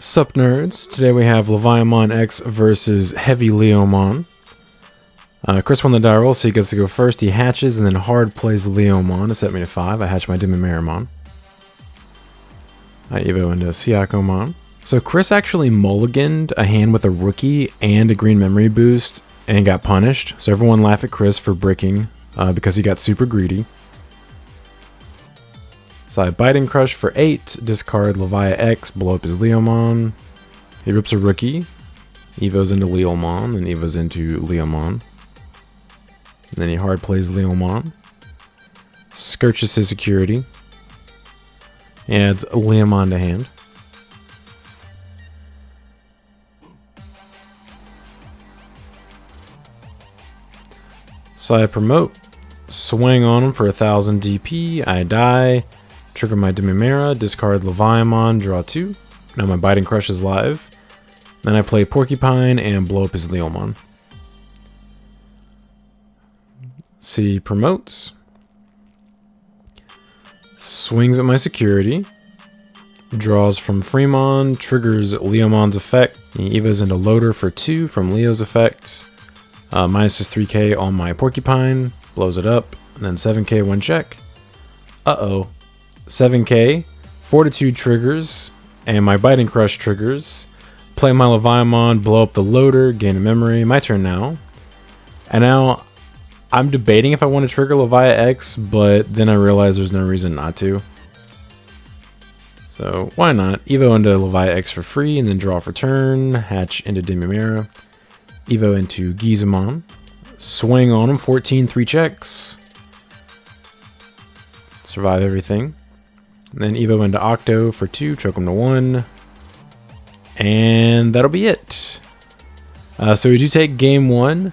Sup nerds, today we have Leviamon X versus HeavyLeomon. Chris won the die roll, so he gets to go first. He hatches and then hard plays Leomon to set me to 5. I hatch my Digimon. I evo into Siakomon. So Chris actually mulliganed a hand with a rookie and a green memory boost and got punished. So everyone laugh at Chris for bricking because he got super greedy. So I Biting Crush for 8, discard Leviamon X, blow up his Leomon. He rips a rookie, evos into Leomon, and evos into Leomon. And then he hard plays Leomon. Scourges his security. Adds Leomon to hand. So I promote, swing on him for 1000 DP, I die. Trigger my Dimimera, discard Leviamon, draw 2. Now my Biting Crush is live. Then I play Porcupine and blow up his Leomon. See, promotes. Swings at my security. Draws from Fremon, triggers Leomon's effect. He evas into Loader for 2 from Leo's effect. Minuses 3k on my Porcupine, blows it up, and then 7k one check. Uh-oh. 7k, Fortitude triggers, and my Biting Crush triggers. Play my Leviamon, blow up the Loader, gain a memory. My turn now. And now, I'm debating if I want to trigger Leviamon X, but then I realize there's no reason not to. So, why not? Evo into Leviamon X for free, and then draw for turn. Hatch into Dimimera. Evo into Gizamon. Swing on him, 14, 3 checks. Survive everything. And then Evo into Octo for 2, choke him to 1. And that'll be it. So we do take game 1.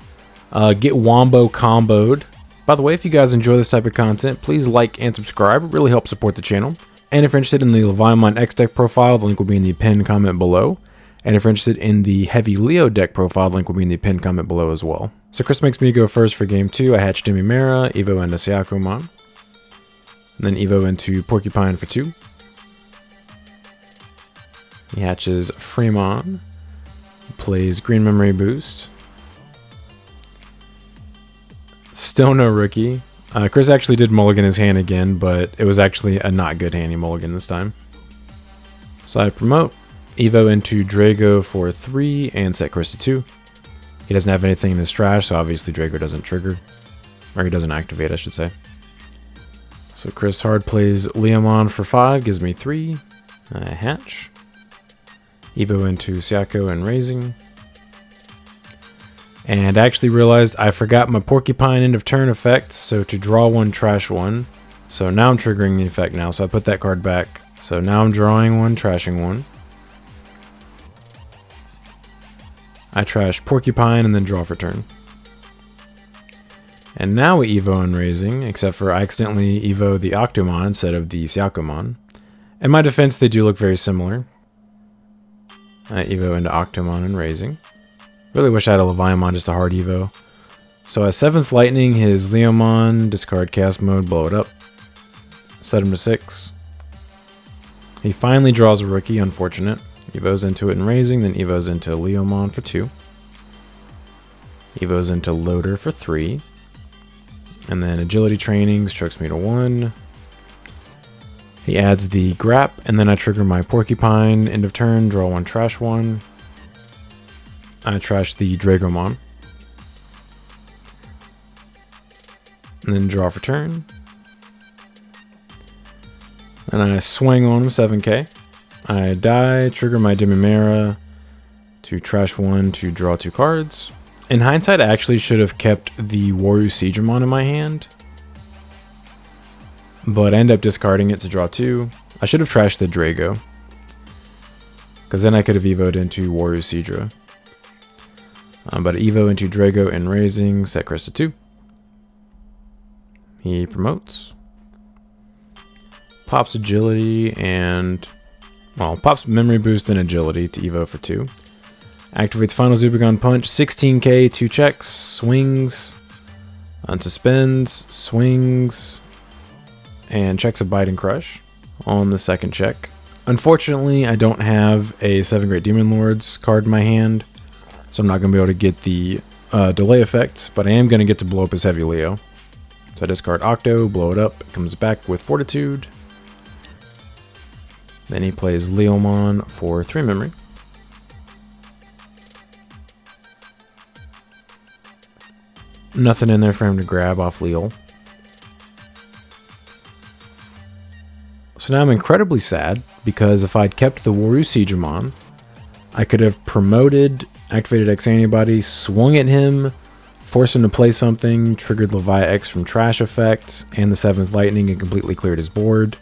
Get Wombo comboed. By the way, if you guys enjoy this type of content, please like and subscribe. It really helps support the channel. And if you're interested in the Leviamon X deck profile, the link will be in the pinned comment below. And if you're interested in the Heavy Leo deck profile, the link will be in the pinned comment below as well. So Chris makes me go first for game 2. I hatch Dimimera, Evo into Siakomon. And then Evo into Porcupine for 2. He hatches Fremon. Plays Green Memory Boost. Still no rookie. Chris actually did mulligan his hand again, but it was actually a not good hand he mulligan this time. So I promote. Evo into Drago for 3 and set Chris to 2. He doesn't have anything in his trash, so obviously Drago doesn't trigger. Or he doesn't activate, I should say. So Chris hard plays Leomon for 5, gives me 3. I hatch. Evo into Siako and Raising. And I actually realized I forgot my Porcupine end of turn effect, so to draw 1, trash 1. So now I'm triggering the effect now, so I put that card back. So now I'm drawing 1, trashing 1. I trash Porcupine and then draw for turn. And now we Evo and Raising, except for I accidentally Evo the Octomon instead of the Siakomon. In my defense, they do look very similar. I Evo into Octomon and Raising. Really wish I had a Leviamon, just a hard Evo. So I 7th Lightning his Leomon, discard Cast Mode, blow it up. Set him to 6. He finally draws a rookie, unfortunate. Evos into it and Raising, then Evos into Leomon for 2. Evos into Loader for 3. And then Agility Training strokes me to 1. He adds the Grap, and then I trigger my Porcupine, end of turn, draw 1, trash 1. I trash the Dragomon. And then draw for turn. And I swing on him, 7k. I die, trigger my Dimimera to trash 1 to draw 2 cards. In hindsight, I actually should have kept the Warusiegemon in my hand. But I end up discarding it to draw 2. I should have trashed the Drago. Because then I could have evoed into Warusiedra. But Evo into Drago and Raising, set Chris to 2. He promotes. Pops Agility and... well, pops Memory Boost and Agility to Evo for 2. Activates Final Zubagon Punch, 16k, 2 checks, swings, unsuspends, swings, and checks a Biting Crush on the second check. Unfortunately, I don't have a 7 Great Demon Lords card in my hand, so I'm not going to be able to get the delay effect, but I am going to get to blow up his Heavy Leo. So I discard Octo, blow it up, it comes back with Fortitude. Then he plays Leomon for 3 memory. Nothing in there for him to grab off Leo. So now I'm incredibly sad, because if I'd kept the Waru Siegemon, I could have promoted, activated X Antibody, swung at him, forced him to play something, triggered Levi X from trash effects, and the 7th lightning, and completely cleared his board,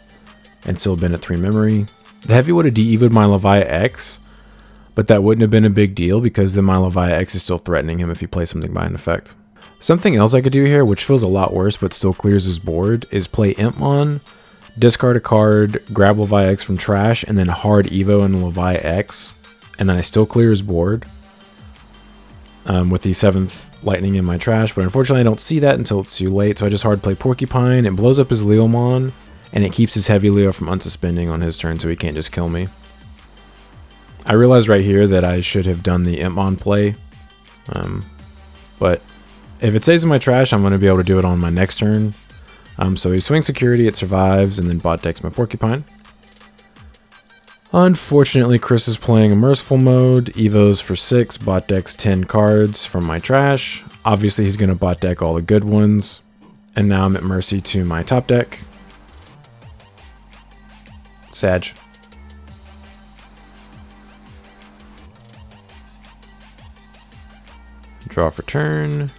and still been at 3 memory. The Heavy would have de-evoed my Levi X, but that wouldn't have been a big deal, because then my Levi X is still threatening him if he plays something by an effect. Something else I could do here, which feels a lot worse but still clears his board, is play Impmon, discard a card, grab Levi X from trash, and then hard Evo and Levi X, and then I still clear his board with the 7th lightning in my trash, but unfortunately I don't see that until it's too late, so I just hard play Porcupine. It blows up his Leomon, and it keeps his Heavy Leo from unsuspending on his turn, so he can't just kill me. I realize right here that I should have done the Impmon play, but if it stays in my trash, I'm going to be able to do it on my next turn. So he swings security, it survives, and then bot decks my Porcupine. Unfortunately, Chris is playing a merciful mode, Evos for 6, bot decks 10 cards from my trash. Obviously, he's going to bot deck all the good ones. And now I'm at mercy to my top deck. Sag. Draw for turn.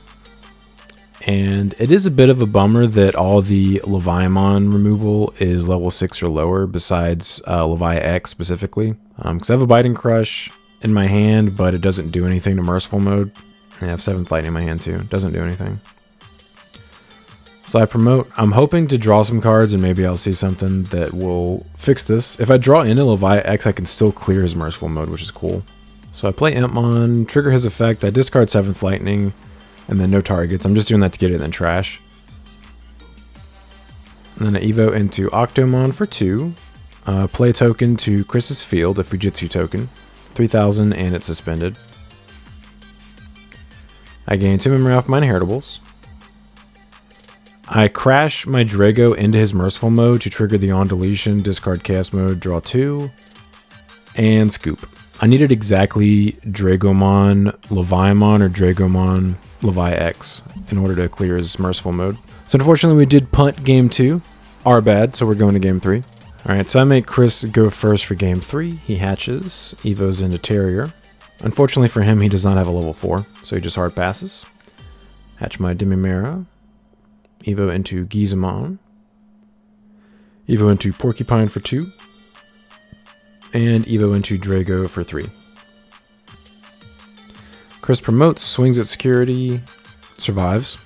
And it is a bit of a bummer that all the Leviamon removal is level 6 or lower, besides Levi X specifically. Because I have a Biting Crush in my hand, but it doesn't do anything to Merciful mode. I have 7th Lightning in my hand too. Doesn't do anything. So I promote. I'm hoping to draw some cards, and maybe I'll see something that will fix this. If I draw into Levi X, I can still clear his Merciful mode, which is cool. So I play Impmon, trigger his effect, I discard 7th Lightning, and then no targets. I'm just doing that to get it in trash. And then I Evo into Octomon for 2. Play a token to Chris's field, a Fujitsu token. 3,000 and it's suspended. I gain 2 memory off my inheritables. I crash my Drago into his Merciful mode to trigger the on deletion, discard Chaos mode, draw 2, and scoop. I needed exactly Dragomon, Leviamon, or Dragomon, Levi X in order to clear his Merciful mode. So unfortunately we did punt game 2. Our bad, so we're going to game 3. Alright, so I make Chris go first for game 3. He hatches, Evos into Terrier. Unfortunately for him, he does not have a level 4, so he just hard passes. Hatch my Demimera. Evo into Gizamon. Evo into Porcupine for 2. And Evo into Drago for 3. Chris promotes, swings at security, survives,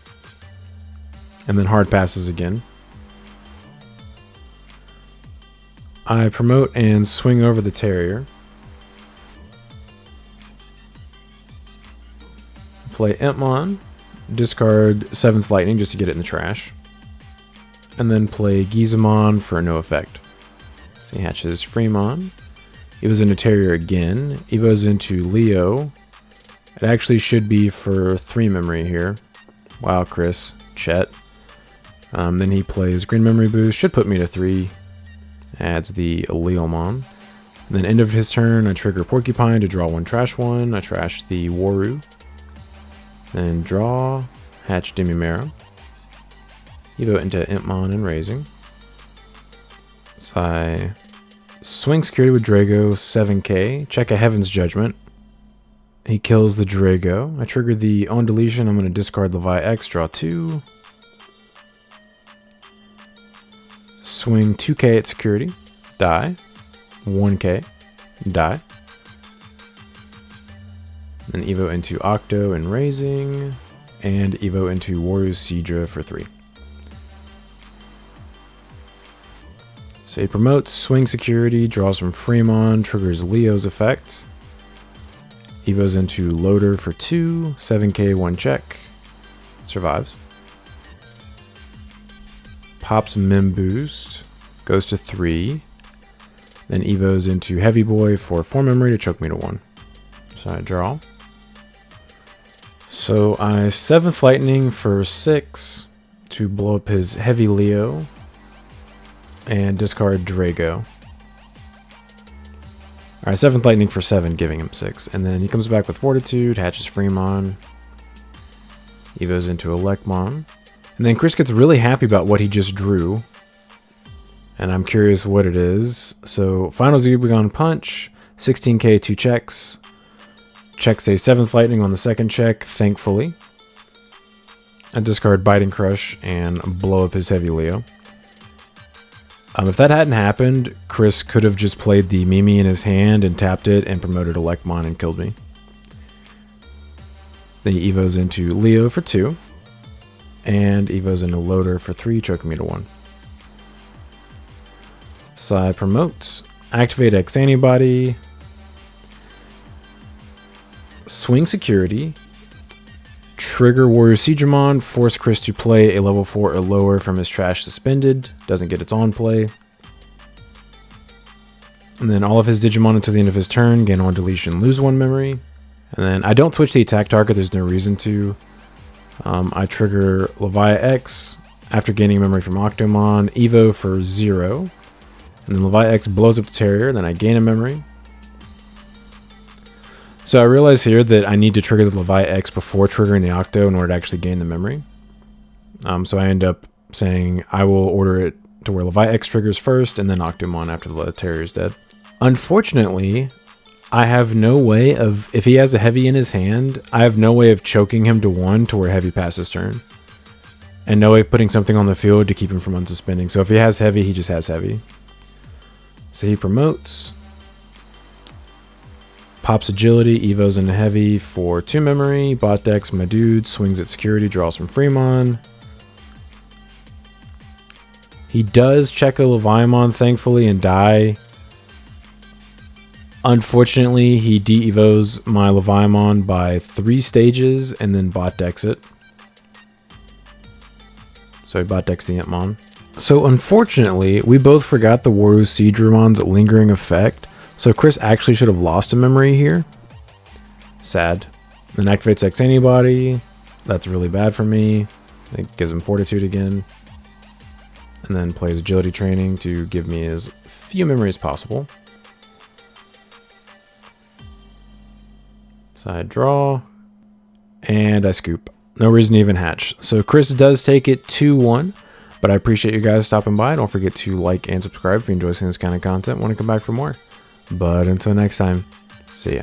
and then hard passes again. I promote and swing over the Terrier. Play Impmon, discard 7th Lightning just to get it in the trash, and then play Gizamon for no effect. So he hatches Fremon. Evo's into Terrier again. Evo's into Leo. It actually should be for 3 memory here. Wow, Chris. Chet. Then he plays Green Memory Boost. Should put me to 3. Adds the Leomon. And then end of his turn, I trigger Porcupine to draw 1 trash 1. I trash the Waru. Then draw. Hatch Demimera. Evo into Impmon and Raising. So I swing security with Drago, 7k. Check a Heaven's Judgment. He kills the Drago. I trigger the on deletion. I'm going to discard Levi X, draw 2. Swing 2k at security. Die. 1k. Die. Then Evo into Octo and Raising. And Evo into Waru's Seadra for 3. So he promotes, swing security, draws from Fremon, triggers Leo's effect. Evo's into Loader for 2, 7k, 1 check. Survives. Pops Mem Boost, goes to 3. Then evos into Heavy Boy for 4 memory to choke me to 1. So I draw. So I 7th Lightning for 6 to blow up his Heavy Leo and discard Drago. Alright, 7th Lightning for 7, giving him 6. And then he comes back with Fortitude, hatches Fremon, evos into Elecmon. And then Chris gets really happy about what he just drew. And I'm curious what it is. So, Final Zebugon Punch, 16k, 2 checks. Checks a 7th Lightning on the second check, thankfully. I discard Biting Crush and blow up his Heavy Leo. If that hadn't happened, Chris could have just played the Mimi in his hand and tapped it and promoted Elecmon and killed me. Then he evos into Leo for 2. And evos into Loader for 3, choking me to 1. So I promote, activate X Antibody, swing Security, trigger Warrior Digimon, force Chris to play a level 4 or lower from his trash suspended, doesn't get its on play. And then all of his Digimon until the end of his turn gain on deletion, lose 1 memory. And then I don't switch the attack target, there's no reason to. I trigger Leviamon X after gaining memory from Octomon, Evo for 0. And then Leviamon X blows up the Terrier, then I gain a memory. So I realize here that I need to trigger the Leviamon X before triggering the Octo in order to actually gain the memory. So I end up saying I will order it to where Leviamon X triggers first and then Octomon after the Terrier is dead. Unfortunately, I have no way of, if he has a Heavy in his hand, I have no way of choking him to 1 to where Heavy passes turn. And no way of putting something on the field to keep him from unsuspending. So if he has Heavy, he just has Heavy. So he promotes. Pops Agility, evos into Heavy for 2 memory. Bot decks my dude, swings at Security, draws from Fremon. He does check a Leviamon, thankfully, and die. Unfortunately, he de-evos my Leviamon by 3 stages and then bot decks it. So he bot decks the Antmon. So unfortunately, we both forgot the Waru Seedramon's lingering effect. So Chris actually should have lost a memory here. Sad. Then activates X Antibody. That's really bad for me. It gives him Fortitude again. And then plays Agility Training to give me as few memories possible. So I draw, and I scoop. No reason to even hatch. So Chris does take it 2-1, but I appreciate you guys stopping by. Don't forget to like and subscribe if you enjoy seeing this kind of content. Want to come back for more. But until next time, see ya.